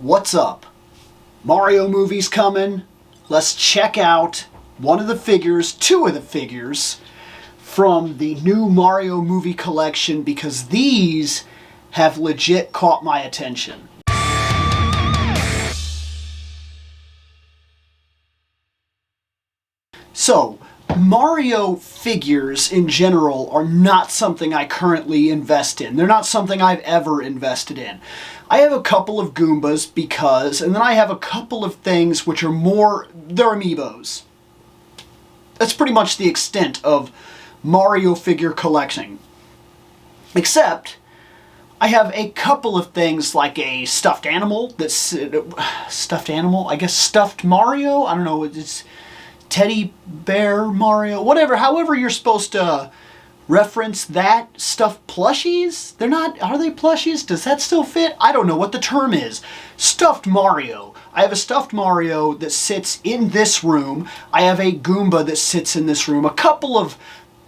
What's up? Mario movie's coming. Let's check out two of the figures from the new Mario movie collection because these have legit caught my attention. So, Mario figures in general are not something I currently invest in. They're not something I've ever invested in. I have a couple of Goombas and then I have a couple of things which are they're amiibos. That's pretty much the extent of Mario figure collecting. Except, I have a couple of things like a stuffed animal I guess stuffed Mario? I don't know, it's teddy bear Mario, whatever, however you're supposed to reference that. Stuffed plushies? Are they plushies? Does that still fit? I don't know what the term is. Stuffed Mario. I have a stuffed Mario that sits in this room. I have a Goomba that sits in this room. A couple of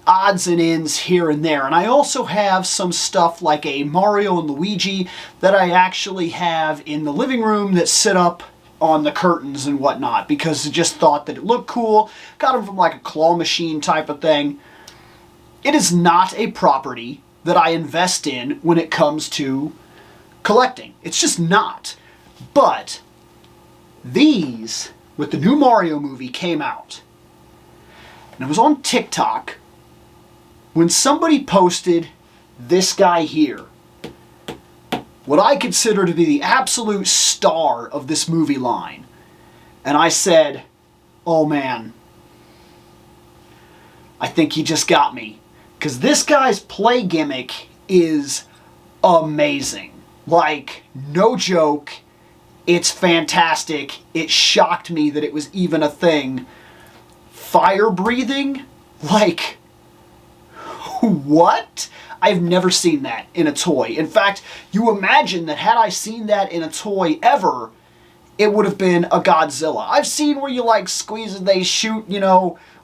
odds and ends here and there. And I also have some stuff like a Mario and Luigi that I actually have in the living room that sit up on the curtains and whatnot because I just thought that it looked cool. Got them from like a claw machine type of thing. It is not a property that I invest in when it comes to collecting. It's just not. But these, with the new Mario movie, came out. And it was on TikTok when somebody posted this guy here. What I consider to be the absolute star of this movie line. And I said, oh man, I think he just got me. Because this guy's play gimmick is amazing. Like, no joke, it's fantastic. It shocked me that it was even a thing. Fire breathing? Like, what? I've never seen that in a toy. In fact, you imagine that had I seen that in a toy ever, it would have been a Godzilla. I've seen where you like squeeze and they shoot,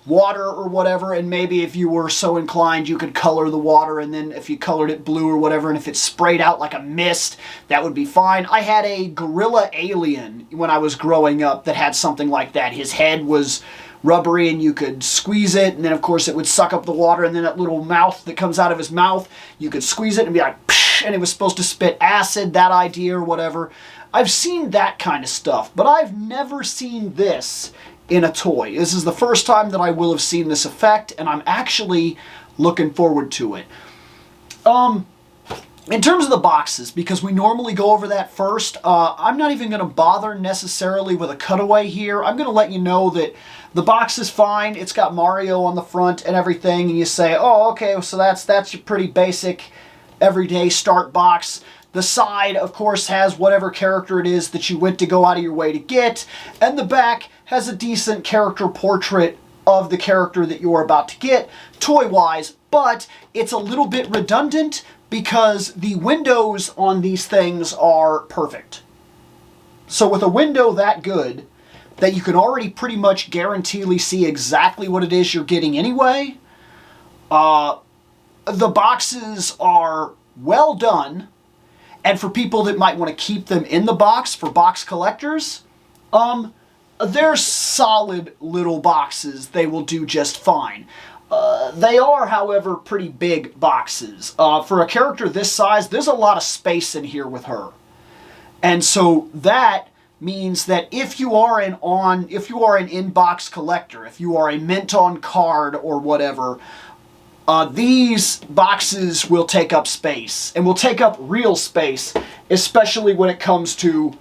water or whatever, and maybe if you were so inclined you could color the water, and then if you colored it blue or whatever, and if it sprayed out like a mist, that would be fine. I had a gorilla alien when I was growing up that had something like that. His head was rubbery and you could squeeze it, and then of course it would suck up the water, and then that little mouth that comes out of his mouth, you could squeeze it and be like, psh, and it was supposed to spit acid, that idea or whatever. I've seen that kind of stuff, but I've never seen this in a toy. This is the first time that I will have seen this effect, and I'm actually looking forward to it. In terms of the boxes, because we normally go over that first, I'm not even going to bother necessarily with a cutaway here. I'm going to let you know that the box is fine. It's got Mario on the front and everything, and you say, oh, okay, so that's your pretty basic everyday start box. The side, of course, has whatever character it is that you went to go out of your way to get, and the back has a decent character portrait of the character that you're about to get, toy-wise, but it's a little bit redundant because the windows on these things are perfect. So with a window that good, that you can already pretty much guaranteedly see exactly what it is you're getting anyway, the boxes are well done, and for people that might want to keep them in the box, for box collectors, they're solid little boxes. They will do just fine. They are, however, pretty big boxes. For a character this size, there's a lot of space in here with her. And so that means that if you are an in-box collector, if you are a mint-on card or whatever, these boxes will take up space, and will take up real space, especially when it comes to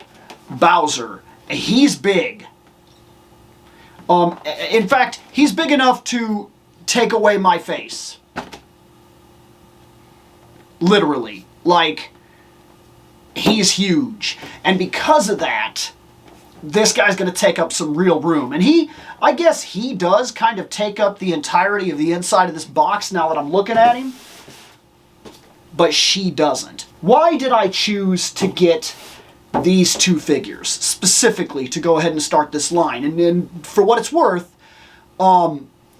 Bowser. He's big. In fact, he's big enough to take away my face. Literally. Like, he's huge. And because of that, this guy's going to take up some real room. And I guess he does kind of take up the entirety of the inside of this box now that I'm looking at him. But she doesn't. Why did I choose to get these two figures specifically to go ahead and start this line? And then, for what it's worth,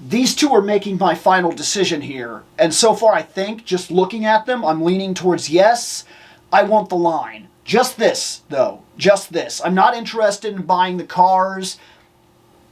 these two are making my final decision here. And so far, I think, just looking at them, I'm leaning towards yes, I want the line. Just this, though. Just this. I'm not interested in buying the cars.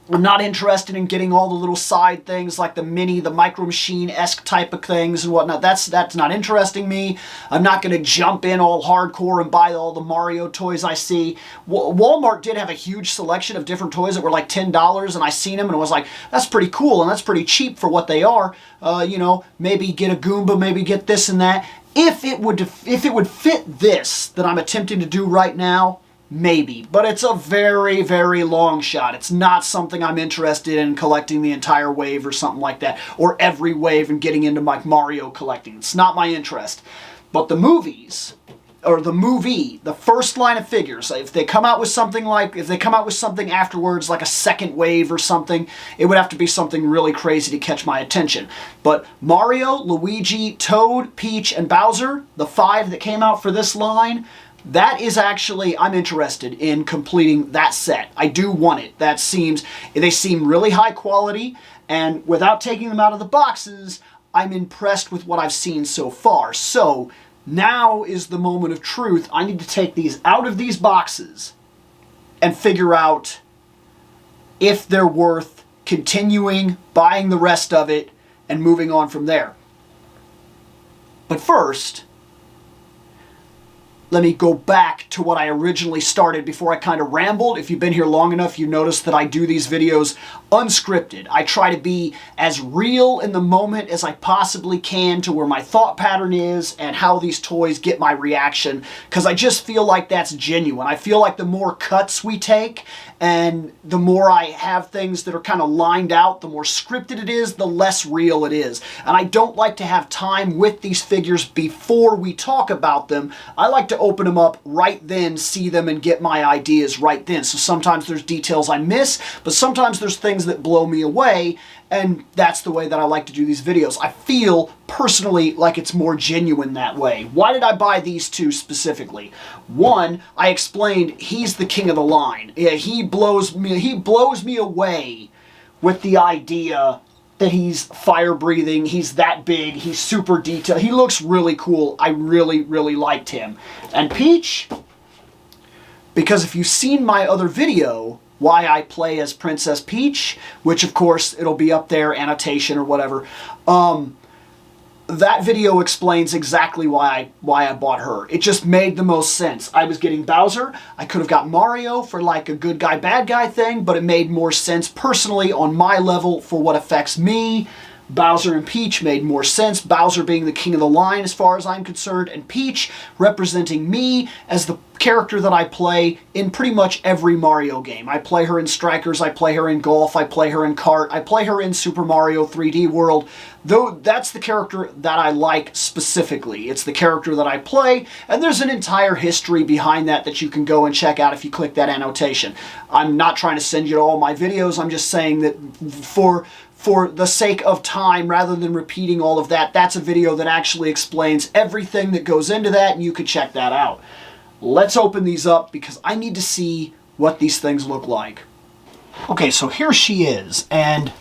I'm not interested in getting all the little side things like the Mini, the Micro Machine-esque type of things and whatnot. That's not interesting me. I'm not going to jump in all hardcore and buy all the Mario toys I see. Walmart did have a huge selection of different toys that were like $10, and I seen them and I was like, that's pretty cool and that's pretty cheap for what they are. You know, maybe get a Goomba, maybe get this and that. If it would fit this that I'm attempting to do right now, maybe, but it's a very, very long shot. It's not something I'm interested in collecting the entire wave or something like that, or every wave and getting into my Mario collecting. It's not my interest. But the movies, or the movie, the first line of figures, if they come out with something afterwards, like a second wave or something, it would have to be something really crazy to catch my attention. But Mario, Luigi, Toad, Peach, and Bowser, the 5 that came out for this line, that is actually, I'm interested in completing that set. I do want it. They seem really high quality, and without taking them out of the boxes, I'm impressed with what I've seen so far. So, now is the moment of truth. I need to take these out of these boxes and figure out if they're worth continuing, buying the rest of it, and moving on from there. But first, let me go back to what I originally started before I kind of rambled. If you've been here long enough, you notice that I do these videos unscripted. I try to be as real in the moment as I possibly can to where my thought pattern is and how these toys get my reaction, because I just feel like that's genuine. I feel like the more cuts we take and the more I have things that are kind of lined out, the more scripted it is, the less real it is. And I don't like to have time with these figures before we talk about them. I like to open them up right then, see them, and get my ideas right then. So sometimes there's details I miss, but sometimes there's things that blow me away, and that's the way that I like to do these videos. I feel personally like it's more genuine that way. Why did I buy these two specifically? One, I explained he's the king of the line. Yeah, he blows me away with the idea that he's fire breathing, he's that big, he's super detailed. He looks really cool. I really, really liked him. And Peach, because if you've seen my other video, why I play as Princess Peach, which of course it'll be up there, annotation or whatever, that video explains exactly why I bought her. It just made the most sense. I was getting Bowser. I could have got Mario for like a good guy, bad guy thing, but it made more sense personally on my level for what affects me. Bowser and Peach made more sense. Bowser being the king of the line as far as I'm concerned, and Peach representing me as the character that I play in pretty much every Mario game. I play her in Strikers, I play her in Golf, I play her in Kart, I play her in Super Mario 3D World. Though that's the character that I like specifically. It's the character that I play, and there's an entire history behind that you can go and check out if you click that annotation. I'm not trying to send you to all my videos, I'm just saying that for the sake of time, rather than repeating all of that, that's a video that actually explains everything that goes into that, and you could check that out. Let's open these up because I need to see what these things look like. Okay, so here she is, and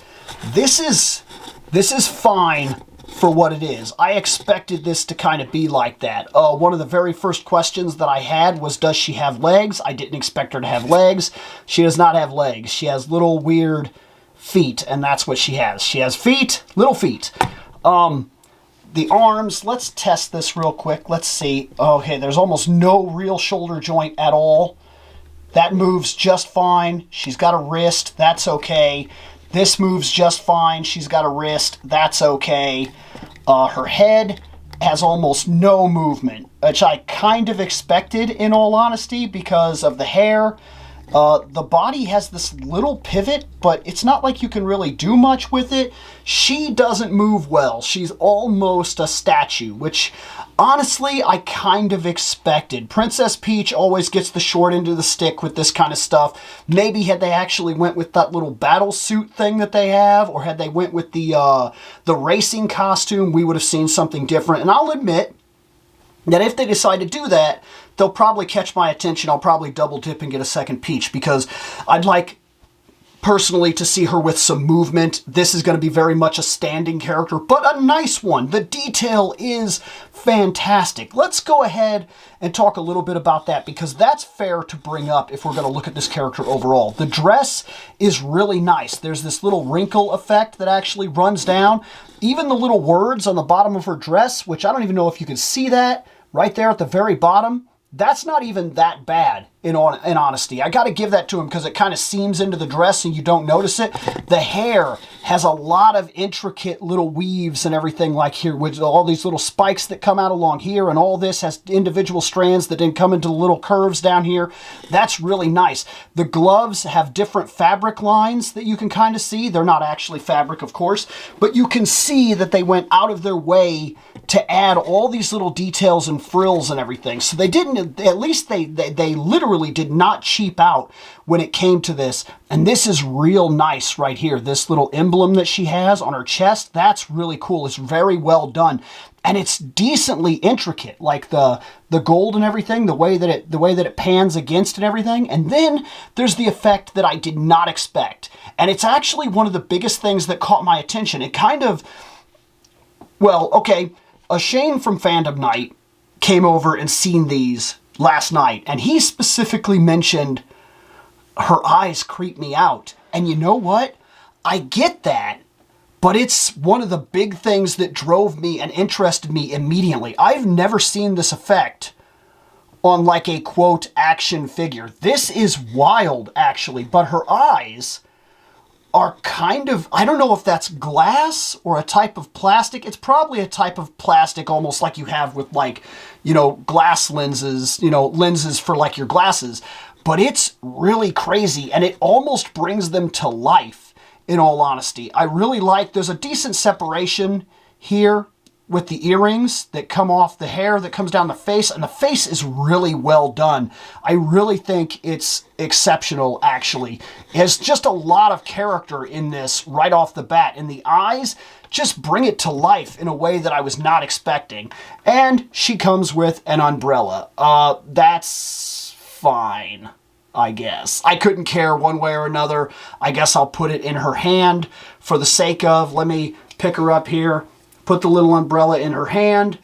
this is fine for what it is. I expected this to kind of be like that. One of the very first questions that I had was, does she have legs? I didn't expect her to have legs. She does not have legs. She has little weird feet, and that's what she has. She has feet, little feet. The arms, let's test this real quick. Let's see. Okay, there's almost no real shoulder joint at all. That moves just fine. She's got a wrist. That's okay. This moves just fine. She's got a wrist. That's okay. Her head has almost no movement, which I kind of expected in all honesty because of the hair. The body has this little pivot, but it's not like you can really do much with it. She doesn't move well. She's almost a statue, which honestly I kind of expected. Princess Peach always gets the short end of the stick with this kind of stuff. Maybe had they actually went with that little battle suit thing that they have, or had they went with the racing costume, we would have seen something different. And I'll admit that if they decide to do that, they'll probably catch my attention. I'll probably double dip and get a second Peach, because I'd like personally to see her with some movement. This is going to be very much a standing character, but a nice one. The detail is fantastic. Let's go ahead and talk a little bit about that, because that's fair to bring up if we're going to look at this character overall. The dress is really nice. There's this little wrinkle effect that actually runs down. Even the little words on the bottom of her dress, which I don't even know if you can see that right there at the very bottom, that's not even that bad in honesty. I got to give that to him because it kind of seams into the dress and you don't notice it. The hair has a lot of intricate little weaves and everything like here, with all these little spikes that come out along here, and all this has individual strands that then come into little curves down here. That's really nice. The gloves have different fabric lines that you can kind of see. They're not actually fabric, of course, but you can see that they went out of their way to add all these little details and frills and everything. So they didn't, at least they literally did not cheap out when it came to this. And this is real nice right here. This little emblem that she has on her chest, that's really cool. It's very well done. And it's decently intricate, like the gold and everything, the way that it pans against and everything. And then there's the effect that I did not expect. And it's actually one of the biggest things that caught my attention. It kind of, well, okay, Shane from Fandom Night came over and seen these last night, and he specifically mentioned her eyes creep me out. And you know what? I get that, but it's one of the big things that drove me and interested me immediately. I've never seen this effect on like a quote action figure. This is wild actually, but her eyes are kind of, I don't know if that's glass or a type of plastic. It's probably a type of plastic, almost like you have with, like, you know, glass lenses, you know, lenses for like your glasses. But it's really crazy, and it almost brings them to life, in all honesty. I really like, there's a decent separation here with the earrings that come off the hair that comes down the face, and the face is really well done. I really think it's exceptional, actually. It has just a lot of character in this right off the bat, and the eyes just bring it to life in a way that I was not expecting. And she comes with an umbrella. That's fine, I guess. I couldn't care one way or another. I guess I'll put it in her hand for the sake of, let me pick her up here. Put the little umbrella in her hand,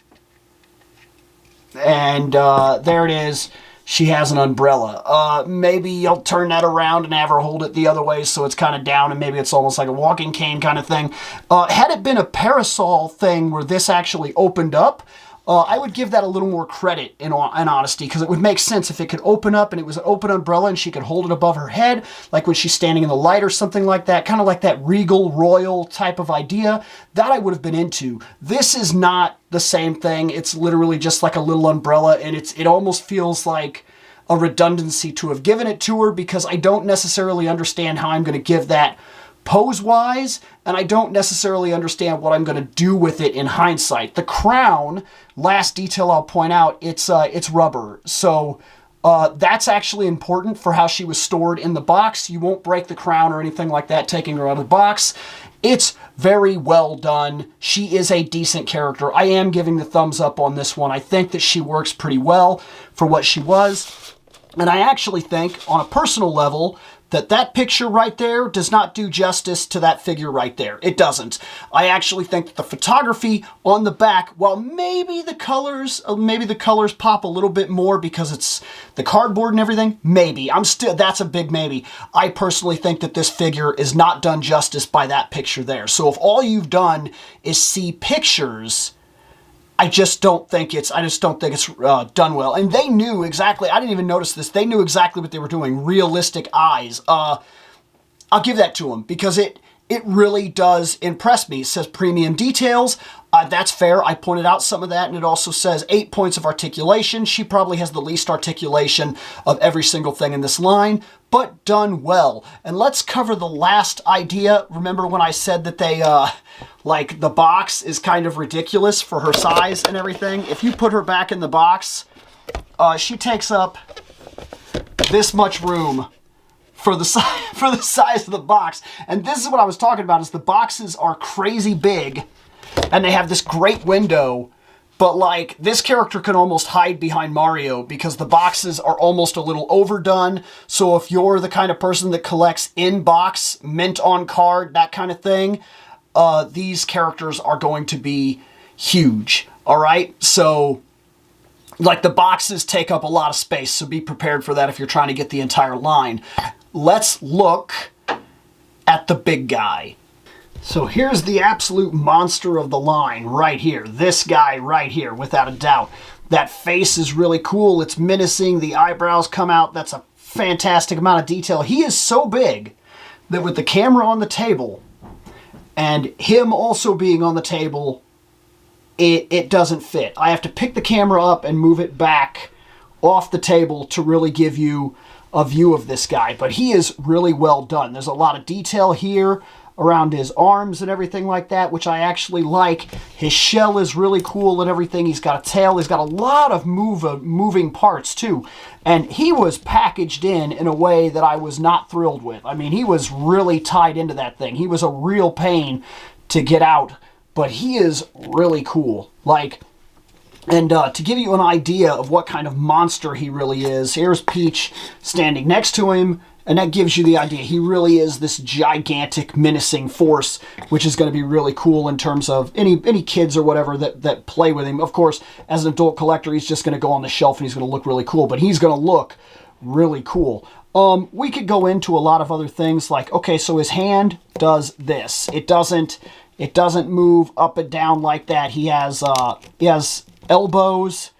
and there it is. She has an umbrella. Maybe I'll turn that around and have her hold it the other way so it's kind of down, and maybe it's almost like a walking cane kind of thing. Had it been a parasol thing where this actually opened up, I would give that a little more credit in honesty, because it would make sense if it could open up and it was an open umbrella and she could hold it above her head, like when she's standing in the light or something like that, kind of like that regal, royal type of idea. That I would have been into. This is not the same thing. It's literally just like a little umbrella, and it almost feels like a redundancy to have given it to her, because I don't necessarily understand how I'm going to give that pose-wise, and I don't necessarily understand what I'm going to do with it in hindsight. The crown, last detail I'll point out, it's rubber, so that's actually important for how she was stored in the box. You won't break the crown or anything like that taking her out of the box. It's very well done. She is a decent character. I am giving the thumbs up on this one. I think that she works pretty well for what she was, and I actually think, on a personal level, that picture right there does not do justice to that figure right there. It doesn't. I actually think that the photography on the back, while maybe the colors pop a little bit more because it's the cardboard and everything, maybe. That's a big maybe. I personally think that this figure is not done justice by that picture there. So if all you've done is see pictures, I just don't think it's done well. And they knew exactly, I didn't even notice this, they knew exactly what they were doing. Realistic eyes. I'll give that to them, because it really does impress me. It says premium details. That's fair. I pointed out some of that, and it also says 8 points of articulation. She probably has the least articulation of every single thing in this line, but done well. And let's cover the last idea. Remember when I said that they, like, the box is kind of ridiculous for her size and everything? If you put her back in the box, she takes up this much room for the size of the box. And this is what I was talking about, is the boxes are crazy big, and they have this great window, But like, this character can almost hide behind Mario because the boxes are almost a little overdone. So if you're the kind of person that collects in-box, mint on card, that kind of thing, these characters are going to be huge. All right? So, like, the boxes take up a lot of space, so be prepared for that if you're trying to get the entire line. Let's look at the big guy. So here's the absolute monster of the line right here. This guy right here, without a doubt. That face is really cool. It's menacing. The eyebrows come out. That's a fantastic amount of detail. He is so big that with the camera on the table and him also being on the table, it doesn't fit. I have to pick the camera up and move it back off the table to really give you a view of this guy. But he is really well done. There's a lot of detail here around his arms and everything like that, which I actually like. His shell is really cool and everything. He's got a tail. He's got a lot of moving parts too. And he was packaged in a way that I was not thrilled with. I mean, he was really tied into that thing. He was a real pain to get out, but he is really cool. Like, and to give you an idea of what kind of monster he really is, here's Peach standing next to him. And that gives you the idea. He really is this gigantic, menacing force, which is going to be really cool in terms of any kids or whatever that play with him. Of course, as an adult collector, he's just going to go on the shelf and he's going to look really cool. But he's going to look really cool. We could go into a lot of other things like, okay, so his hand does this. It doesn't move up and down like that. He has elbows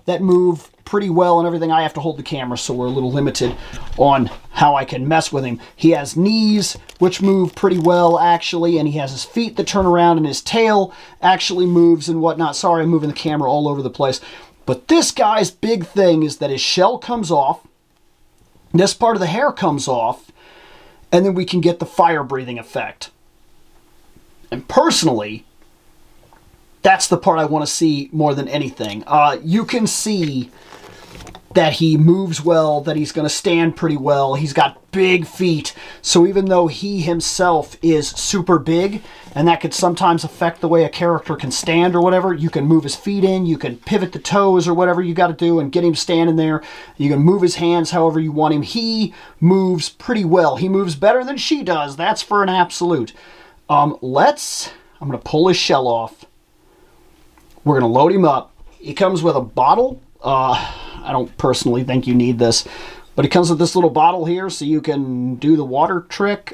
that move pretty well and everything. I have to hold the camera, so we're a little limited on how I can mess with him. He has knees, which move pretty well, actually, and he has his feet that turn around, and his tail actually moves and whatnot. Sorry, I'm moving the camera all over the place. But this guy's big thing is that his shell comes off, this part of the hair comes off, and then we can get the fire-breathing effect. And personally, that's the part I want to see more than anything. You can see that he moves well, that he's going to stand pretty well. He's got big feet. So even though he himself is super big, and that could sometimes affect the way a character can stand or whatever, you can move his feet in, you can pivot the toes or whatever you got to do and get him standing there. You can move his hands however you want him. He moves pretty well. He moves better than she does. That's for an absolute. I'm going to pull his shell off. We're going to load him up. He comes with a bottle. I don't personally think you need this, but it comes with this little bottle here so you can do the water trick,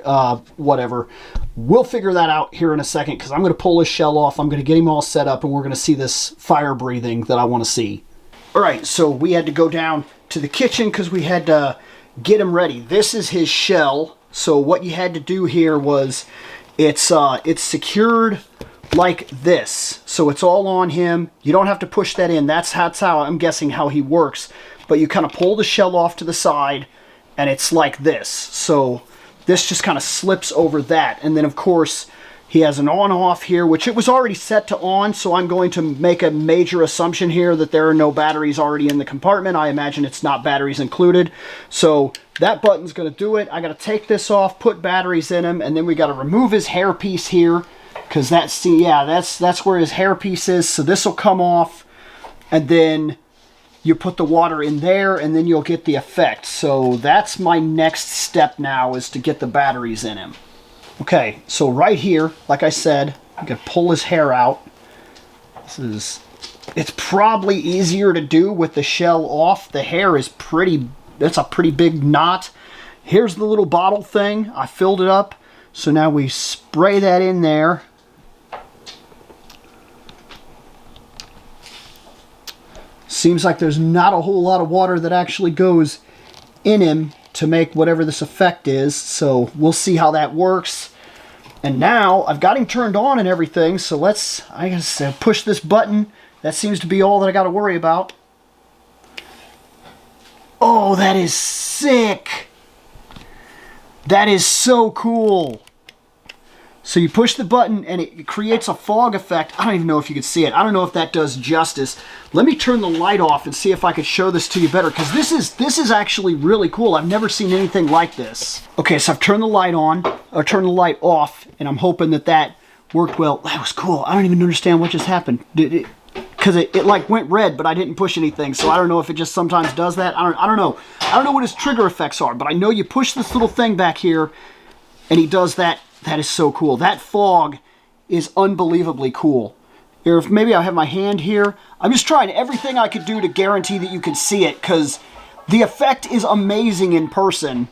whatever. We'll figure that out here in a second because I'm going to pull his shell off. I'm going to get him all set up and we're going to see this fire breathing that I want to see. All right, so we had to go down to the kitchen because we had to get him ready. This is his shell. So what you had to do here was it's secured like this. So it's all on him. You don't have to push that in. That's how I'm guessing how he works. But you kind of pull the shell off to the side and it's like this. So this just kind of slips over that. And then of course he has an on-off here, which it was already set to on. So I'm going to make a major assumption here that there are no batteries already in the compartment. I imagine it's not batteries included. So that button's going to do it. I got to take this off, put batteries in him, and then we got to remove his hairpiece here. Because that's where his hairpiece is. So this will come off, and then you put the water in there, and then you'll get the effect. So that's my next step now, is to get the batteries in him. Okay, so right here, like I said, I can pull his hair out. It's probably easier to do with the shell off. The hair is that's a pretty big knot. Here's the little bottle thing. I filled it up. So now we spray that in there. Seems like there's not a whole lot of water that actually goes in him to make whatever this effect is. So we'll see how that works. And now I've got him turned on and everything. So I guess, push this button. That seems to be all that I got to worry about. Oh, that is sick. That is so cool. So you push the button and it creates a fog effect. I don't even know if you can see it. I don't know if that does justice. Let me turn the light off and see if I could show this to you better, because this is actually really cool. I've never seen anything like this. Okay, so I've turned the light on, or turned the light off, and I'm hoping that worked well. That was cool. I don't even understand what just happened. because it like went red, but I didn't push anything, so I don't know if it just sometimes does that. I don't know. I don't know what his trigger effects are, but I know you push this little thing back here, and he does that. That is so cool. That fog is unbelievably cool. Here, if maybe I have my hand here. I'm just trying everything I could do to guarantee that you can see it, because the effect is amazing in person,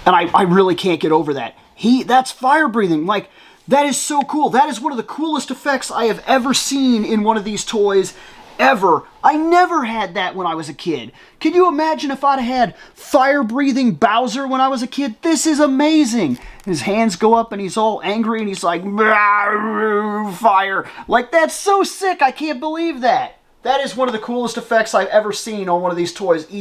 and I really can't get over that. That's fire breathing. Like, that is so cool. That is one of the coolest effects I have ever seen in one of these toys, ever. I never had that when I was a kid. Can you imagine if I'd had fire-breathing Bowser when I was a kid? This is amazing. His hands go up and he's all angry and he's like, fire. Like, that's so sick. I can't believe that. That is one of the coolest effects I've ever seen on one of these toys,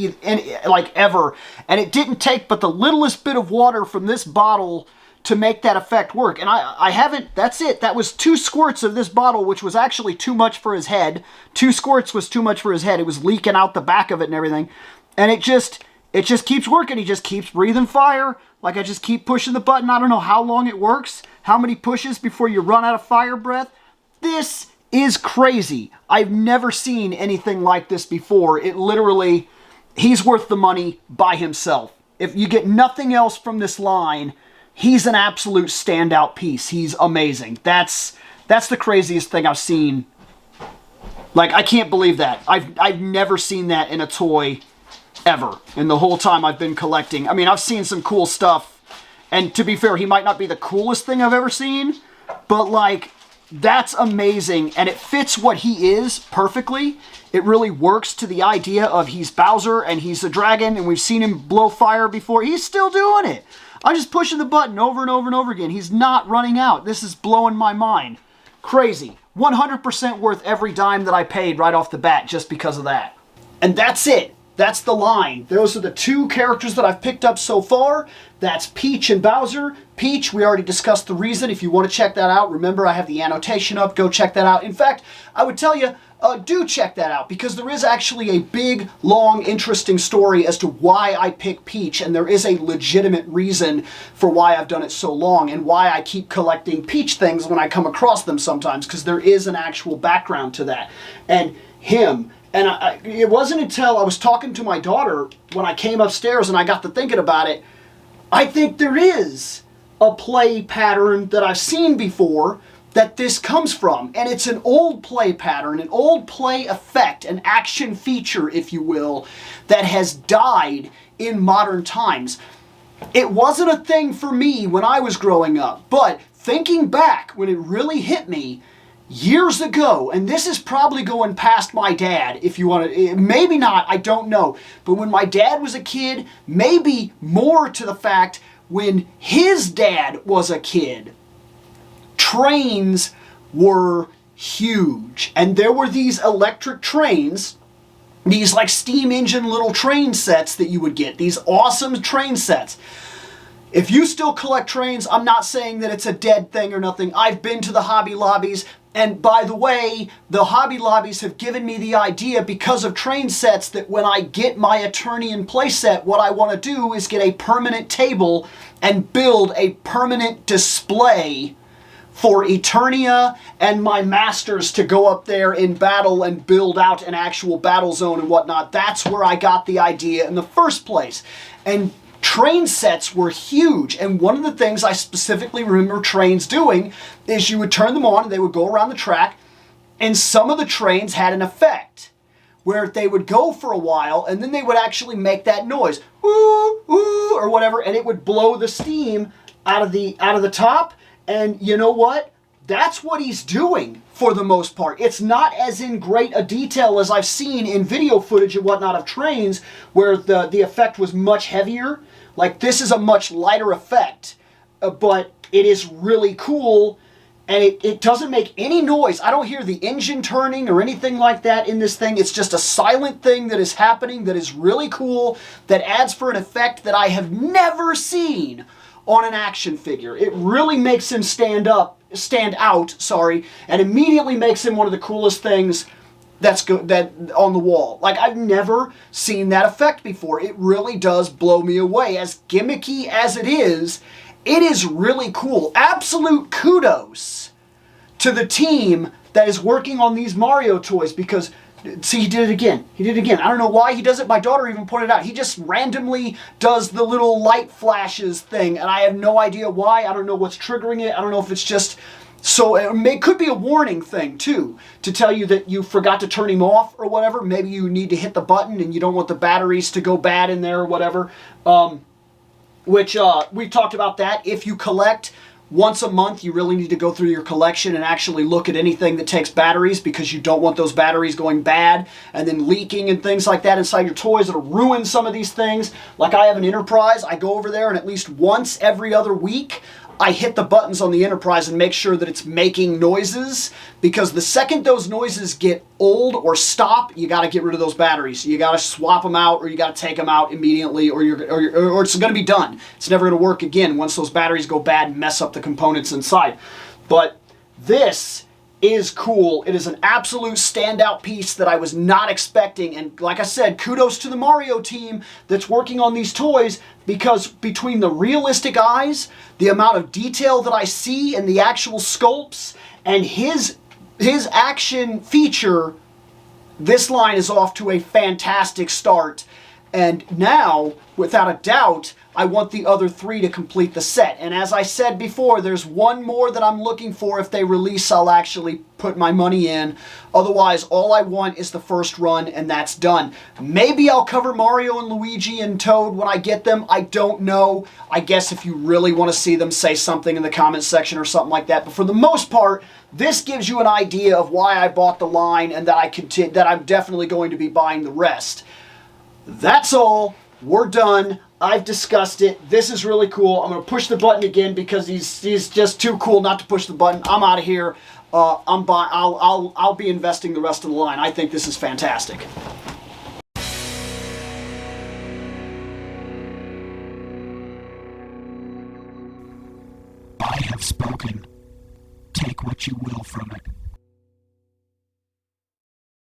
like ever. And it didn't take but the littlest bit of water from this bottle to make that effect work. And I haven't, that's it. That was 2 squirts of this bottle, which was actually too much for his head. 2 squirts was too much for his head. It was leaking out the back of it and everything. And it just keeps working. He just keeps breathing fire. Like, I just keep pushing the button. I don't know how long it works, how many pushes before you run out of fire breath. This is crazy. I've never seen anything like this before. It literally, he's worth the money by himself. If you get nothing else from this line, he's an absolute standout piece. He's amazing. That's the craziest thing I've seen. Like, I can't believe that. I've never seen that in a toy ever in the whole time I've been collecting. I mean, I've seen some cool stuff, and to be fair, he might not be the coolest thing I've ever seen, but like, that's amazing, and it fits what he is perfectly. It really works to the idea of he's Bowser and he's a dragon, and we've seen him blow fire before. He's still doing it. I'm just pushing the button over and over and over again. He's not running out. This is blowing my mind. Crazy. 100% worth every dime that I paid right off the bat just because of that. And that's it. That's the line. Those are the 2 characters that I've picked up so far. That's Peach and Bowser. Peach, we already discussed the reason. If you want to check that out, remember I have the annotation up. Go check that out. In fact, I would tell you, do check that out, because there is actually a big, long, interesting story as to why I picked Peach, and there is a legitimate reason for why I've done it so long and why I keep collecting Peach things when I come across them sometimes, because there is an actual background to that. And him, and it wasn't until I was talking to my daughter when I came upstairs and I got to thinking about it, I think there is a play pattern that I've seen before that this comes from, and it's an old play pattern, an old play effect, an action feature, if you will, that has died in modern times. It wasn't a thing for me when I was growing up, but thinking back when it really hit me years ago, and this is probably going past my dad, if you want to, maybe not, I don't know, but when my dad was a kid, maybe more to the fact when his dad was a kid, trains were huge, and there were these electric trains, these like steam engine little train sets that you would get, these awesome train sets. If you still collect trains, I'm not saying that it's a dead thing or nothing. I've been to the Hobby Lobbies, and by the way, the Hobby Lobbies have given me the idea because of train sets that when I get my Eternian playset, what I want to do is get a permanent table and build a permanent display for Eternia and my masters to go up there in battle and build out an actual battle zone and whatnot. That's where I got the idea in the first place. And train sets were huge, and one of the things I specifically remember trains doing is you would turn them on and they would go around the track, and some of the trains had an effect where they would go for a while and then they would actually make that noise, ooh, ooh, or whatever, and it would blow the steam out of the top. And you know what? That's what he's doing for the most part. It's not as in great a detail as I've seen in video footage and whatnot of trains where the effect was much heavier. Like, this is a much lighter effect, but it is really cool, and it doesn't make any noise. I don't hear the engine turning or anything like that in this thing. It's just a silent thing that is happening that is really cool, that adds for an effect that I have never seen on an action figure. It really makes him stand out, and immediately makes him one of the coolest things that on the wall. Like, I've never seen that effect before. It really does blow me away. As gimmicky as it is really cool. Absolute kudos to the team that is working on these Mario toys because, see, he did it again. He did it again. I don't know why he does it. My daughter even pointed out. He just randomly does the little light flashes thing, and I have no idea why. I don't know what's triggering it. I don't know if it's just... So it could be a warning thing, too, to tell you that you forgot to turn him off or whatever. Maybe you need to hit the button and you don't want the batteries to go bad in there or whatever. Which we've talked about that. If you collect once a month, you really need to go through your collection and actually look at anything that takes batteries because you don't want those batteries going bad and then leaking and things like that inside your toys. It'll ruin some of these things. Like I have an Enterprise. I go over there and at least once every other week, I hit the buttons on the Enterprise and make sure that it's making noises, because the second those noises get old or stop, you got to get rid of those batteries. You got to swap them out, or you got to take them out immediately, or it's going to be done. It's never going to work again once those batteries go bad and mess up the components inside. But this is cool. It is an absolute standout piece that I was not expecting, and like I said, kudos to the Mario team that's working on these toys, because between the realistic eyes, the amount of detail that I see in the actual sculpts, and his action feature, this line is off to a fantastic start. And now, without a doubt, I want the other 3 to complete the set. And as I said before, there's one more that I'm looking for. If they release, I'll actually put my money in. Otherwise, all I want is the first run, and that's done. Maybe I'll cover Mario and Luigi and Toad when I get them. I don't know. I guess if you really want to see them, say something in the comments section or something like that. But for the most part, this gives you an idea of why I bought the line and that I'm definitely going to be buying the rest. That's all. We're done. I've discussed it. This is really cool. I'm going to push the button again because he's just too cool not to push the button. I'm out of here. I'll be investing the rest of the line. I think this is fantastic. I have spoken. Take what you will from it.